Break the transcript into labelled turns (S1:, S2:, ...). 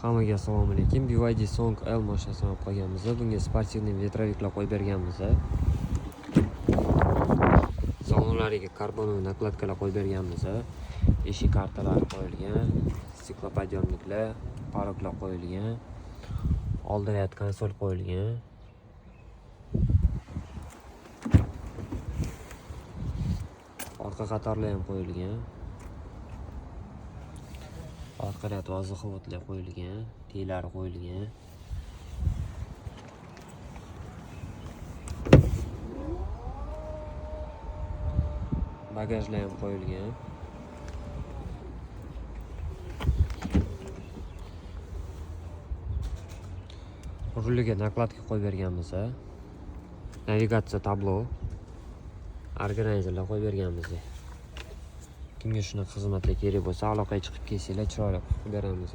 S1: Hammaga assalomu alaykum. BYD Song L mashinasini olib qo'yganmiz. Bunga sportivniy vetroviklar qo'yib berganmiz. Salonlariga karbon nakladkalar qo'yib berganmiz. Eshik kartalari qo'yilgan, stiklopodъемniklar, paroklar qo'yilgan. Oldida konsol qo'yilgan. Orqa qatorlar ham qo'yilgan. Orqada oziq-ovqatlar qo'yilgan, teylari qo'yilgan. Bagajlar ham qo'yilgan. Ruliga nakladka qo'yib berganmiz. Navigatsiya tablo, organizerlar qo'yib berganmiz. Kimga shunaqa xizmatlar kerak bo'lsa, aloqaga chiqib kelsanglar, chiroyli qilib beramiz.